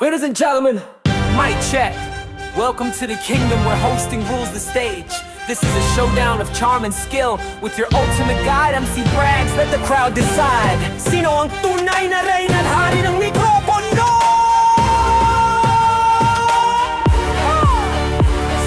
Ladies and gentlemen, mic check. Welcome to the kingdom where hosting rules the stage. This is a showdown of charm and skill with your ultimate guide, MC Brags. Let the crowd decide. Sino ang tunay na reyna at hari ng mikropono?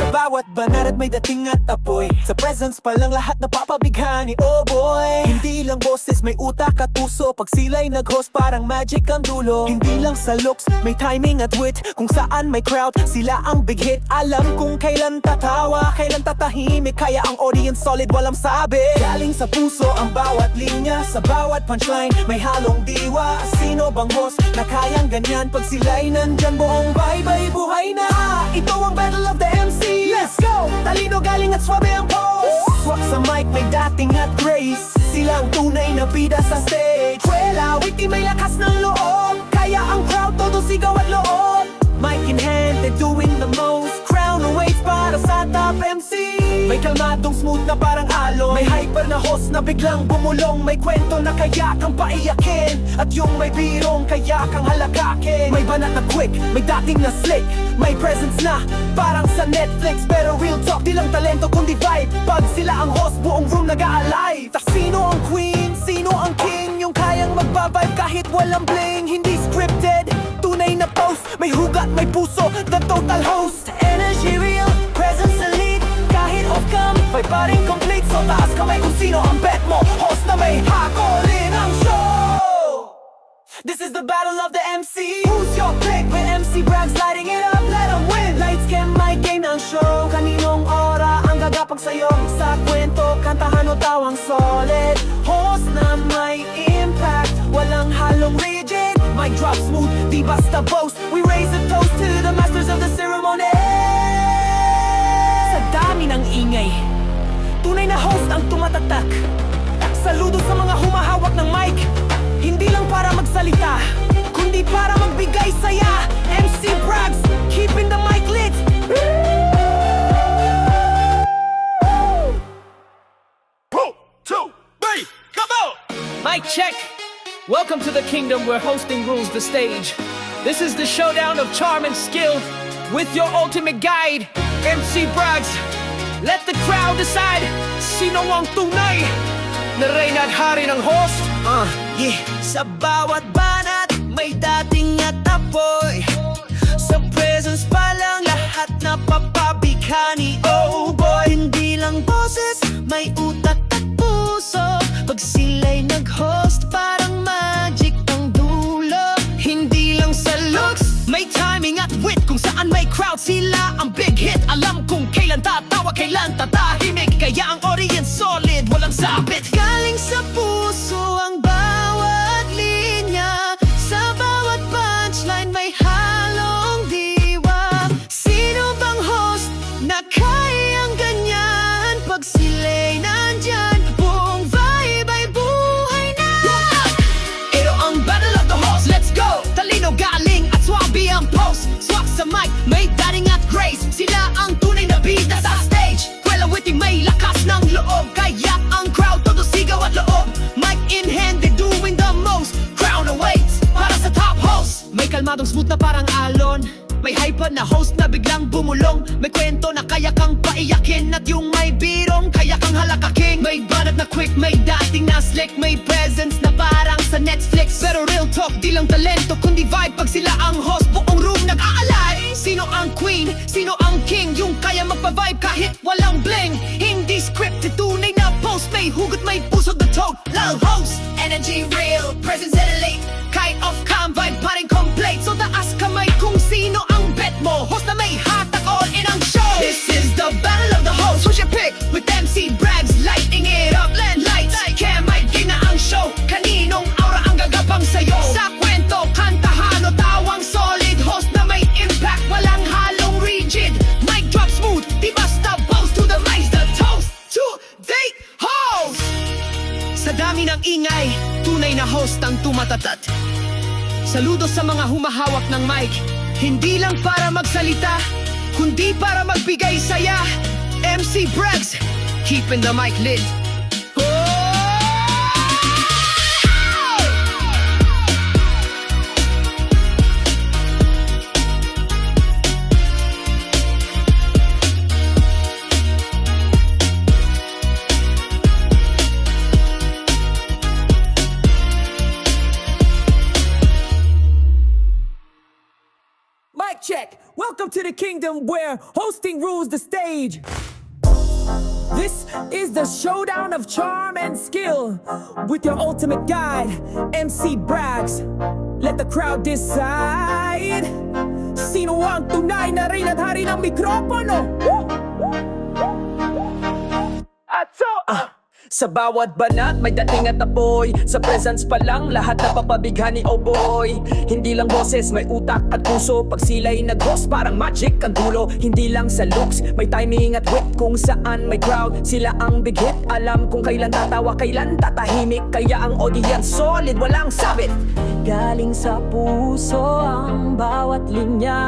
Bawat banat at may dating at apoy, sa presence pa lang lahat napapabighani. Oh boy, hindi lang boses, may utak at puso. Pag sila'y nag-host parang magic ang dulo. Hindi lang sa looks, may timing at wit. Kung saan may crowd, sila ang big hit. Alam kung kailan tatawa, kailan tatahimik. Kaya ang audience solid, walang sabi. Galing sa puso ang bawat linya, sa bawat punchline may halong diwa. Sino bang host na kayang ganyan? Pag sila'y nandyan, buong vibe ay buhay na. Ito ang battle of the MC. Let's go! Talino galing at swabe ang pose. Swak sa mic, may dating at grace. Sila ang tunay na bida sa stage. Kwela, witty, may lakas ng loob. Kaya ang crowd, todo sigaw at loob. Mic in hand, they're doing the most. Crown awaits para sa top MC. May kalmadong smooth na parang alon. May hyper na host na biglang bumulong. May kwento na kaya kang paiyakin. At yung may birong kaya kang halakakin. May banat na quick, may dating na slick. May presence na parang sa Netflix. Pero real talk, di lang talento kundi vibe. Pag sila ang host, buong room nag-a-alive. Sino ang queen, sino ang king? Yung kayang magbavibe kahit walang bling. Hindi scripted, tunay na post. May hugat, may puso, the total host. Energy real, presence elite. Kahit off-cam, may paring complete. So taas kamay kung sino ang bet mo. Host na may hakolin ang show. This is the battle of the MC. Who's your pick? With MC Brags lighting it up, let him win. Lights, cam, mic, game ng show. Kaninong ora ang gagapang sa'yo? Sa kwento, kantahan o tawang solid. Host na may impact, walang halong rigid. Mic drop smooth, di basta boast. We raise a toast to the masters of the ceremony. Sa dami ng ingay, tunay na host ang tumatatak. Saludo sa mga humahawak ng mic. Hindi lang para magsalita, kundi para magbigay saya. MC Brags, keeping the mic lit. Mic check. Welcome to the kingdom where hosting rules the stage. This is the showdown of charm and skill with your ultimate guide, MC Brags. Let the crowd decide. Sino ang tunay na reyna at hari ng host? Sa bawat banat, may dating at apoy. Sa presence pa lang lahat napapabighani. Oh boy, hindi lang boses, may utak at puso. Pag sila'y nag-host, parang magic ang dulo. Hindi lang sa looks, may timing at wit. Kung saan may crowd, sila ang big hit. Alam kung kailan tatawa, kailan tatahimik. Kaya ang audience solid, walang sabit. Galing sa puso ang bawat linya. Sa bawat punchline may halong diwa. Sino bang host na kayang ganyan? Pag sila'y nandyan, buong vibe ay buhay na. Ito ang battle of the host, let's go! Talino galing at swabe ang post. Swak sa mic, may dating at grace. Sila ang tunay na bida sa stage. Kwela witty, may lakas ng loob. Kaya ang crowd, todo sigaw at loob. Mic in hand, they're doing the most. Crown awaits para sa top host. May kalmadong smooth na parang alon. May hyper na host na biglang bumulong. May kwento na kaya kang paiyakin. At yung may birong kaya kang halakaking. May banat na quick, may dating na slick. May presence na parang sa Netflix. Pero real talk, di lang talento kundi vibe. Pag sila ang host, buong room nag-aalay. Sino ang queen, sino ang king? Yung kaya magpa-vibe kahit walang bling. Hindi scripted, tunay na post. May hugot, may puso, the total host. Energy real, presence elite. Kahit off-cam, vibe pa rin complete. So taas kamay kung sino ang bet mo. Host na may hatak, all in ang show. This is the battle of the host. Who's your pick? With MC Brags, lighting it up. Land lights, cam, mic, game na ang show. Kaninong aura ang gagapang sa'yo? Sa kwento, kantahan o tawang solid. Host na may impact, walang halong rigid. Mic drop smooth, di basta boast. To the mics, the toast to the host. Sa dami ng ingay, tunay na host ang tumatatat. Saludo sa mga humahawak ng mic. Hindi lang para magsalita, kundi para magbigay saya. MC Brags, keeping the mic lit. check. Welcome to the kingdom where hosting rules the stage. This is the showdown of charm and skill with your ultimate guide, MC Brags. Let the crowd decide. Sino ang tunay na rin at hari ng mikropono? At so, Sa bawat banat may dating at apoy. Sa presence pa lang lahat napapabighani, oh boy. Hindi lang boses, may utak at puso. Pag sila'y nag-host parang magic ang dulo. Hindi lang sa looks, may timing at wit. Kung saan may crowd, sila ang big hit. Alam kung kailan tatawa, kailan tatahimik. Kaya ang audience solid, walang sabit. Galing sa puso ang bawat linya.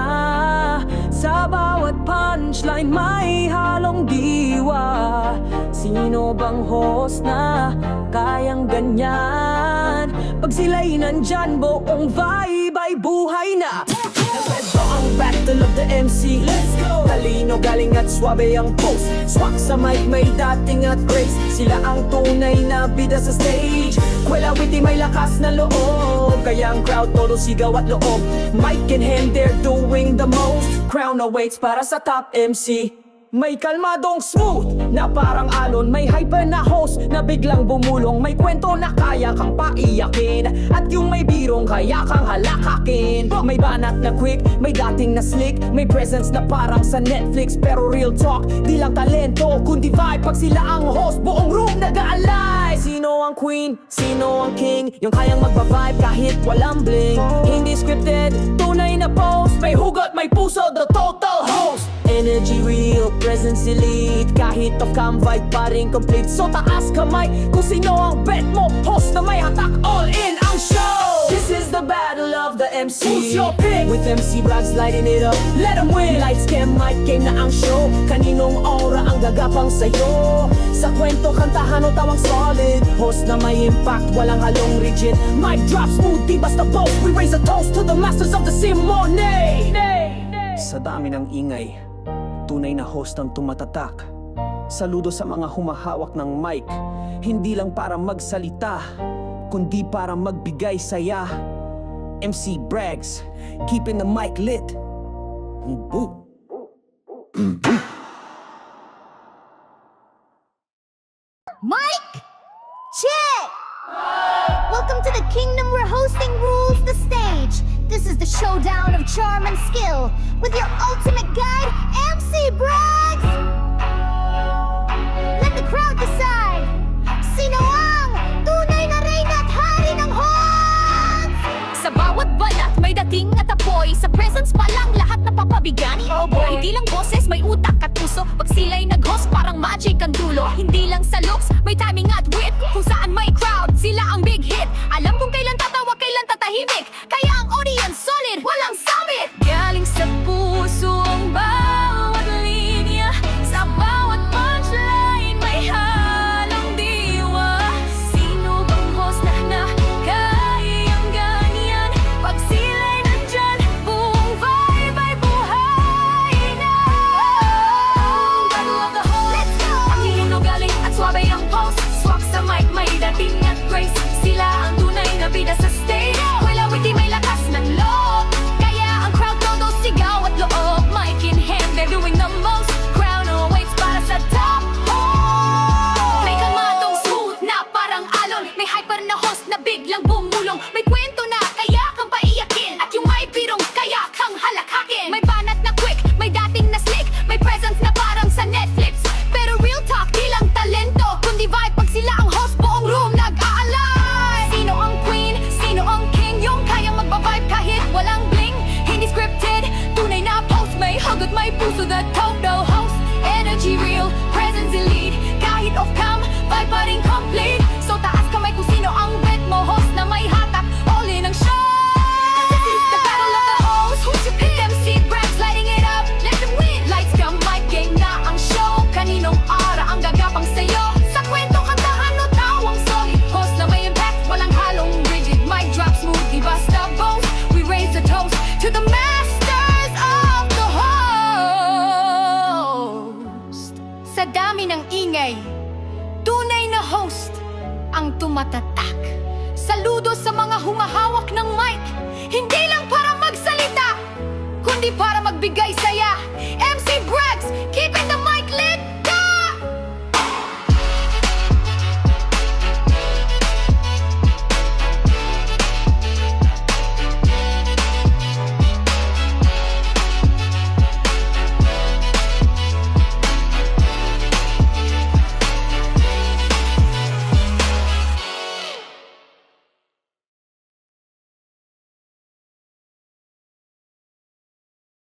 Sa bawat punchline may halong diwa. Sino bang host na kayang ganyan? Pag sila'y nandyan, buong vibe ay buhay na. Ito ang battle of the MC. Let's go! Talino, galing at swabe ang post. Swak sa mic, may dating at grace. Sila ang tunay na bida sa stage. Kwela witty, may lakas na loob. Kaya ang crowd todo sigaw at loob. Mic in hand, they're doing the most. Crown awaits para sa top MC. May kalmadong smooth na parang alon. May hyper na host na biglang bumulong. May kwento na kaya kang paiyakin. At yung may birong kaya kang halakakin. May banat na quick, may dating na slick. May presence na parang sa Netflix. Pero real talk, di lang talento kundi vibe. Pag sila ang host, buong room nag-aalay. Sino ang queen? Sino ang king? Yung kayang magbavibe kahit walang bling. Hindi scripted, tunay na post. May hugot, may puso, the total host. Energy real, presence elite. Kahit off-cam vibe pa rin complete. So taas kamay kung sino ang bet mo. Host na may hatak, all in ang show. This is the battle of the MC. Who's your pick? With MC Brags lighting it up, let them win. Lights, cam, mic, game na ang show. Kaninong aura ang gagapang sa'yo? Sa kwento, kantahan o tawang solid. Host na may impact, walang halong rigid. Mic drop smooth, di basta boast. We raise a toast to the masters of the Simone. Sa dami ng ingay, tunay na host ang tumatatak. Saludo sa mga humahawak ng mic. Hindi lang para magsalita, kundi para magbigay saya. MC Brags, keeping the mic lit. Boom. Mic check! Welcome to the kingdom where hosting rules the stage. This is the showdown of charm and skill with your ultimate guide, MC Brags. Let the crowd decide. Sino ang tunay na reyna at hari ng host? Sa bawat balat may dating at apoy. Sa presence pa lang lahat napapabigani, oh boy. Hindi lang boses, may utak at puso. Pag sila'y nag-host parang magic ang dulo. Hindi lang sa looks, may timing at wit. Kung saan may crowd, sila ang big hit. Alam kung kailan tatawa, kailan tatahimik. Kaya ang audience solid, walang summit. Galing sa puso ang bawat linya. Sa bawat punchline may halong diwa. Sino bang host na kayang ganyan? Pag sila'y nandyan, buong vibe ay buhay na. Battle of the host. Let's go! Ang hino galing at swabe ang post. Swak sa mic, may dating at grace. Sila ang tunay na bida sa stage. Wala witty, may lakas ng loob. Kaya ang crowd todo sigaw at loob. Mic in hand, they're doing the most. Crown awaits para sa top. May kalmadong smooth na parang alon. May hyper na host na biglang bumulong. May kwento na kaya kang paiyakin. At yung may birong kaya kang halakakin. May banat na quick, may dating na slick. May presence na parang sa Netflix. Pero real talk, di lang talento kundi vibe. Pag sila ang host, buong room nag-aalay. Sino ang queen? Sino ang king? Yung kayang magbavibe kahit walang bling. Hindi scripted, tunay na post. May hugot, may puso, the total host. Energy real, presence elite. Kahit off-cam, vibe pa rin complete. So taas kamay kung sino ang bet mo. Host na may hatak, all in ang show. This is the battle of the host. Who's your pick? MC Brags lighting it up, let them win. Lights, cam, mic, game na ang show. Kaninong ara ang gagapang sa'yo? Sa kwento, kantahan o tawang solid. Host na may impact, walang halong rigid. Mic drop smooth, di basta boast. We raise a toast to the masters of the host. Sa dami ng ingay, tunay na host ang tumatatak. Saludo sa mga humahawak ng mic. Hindi lang para magsalita, kundi kundi para magbigay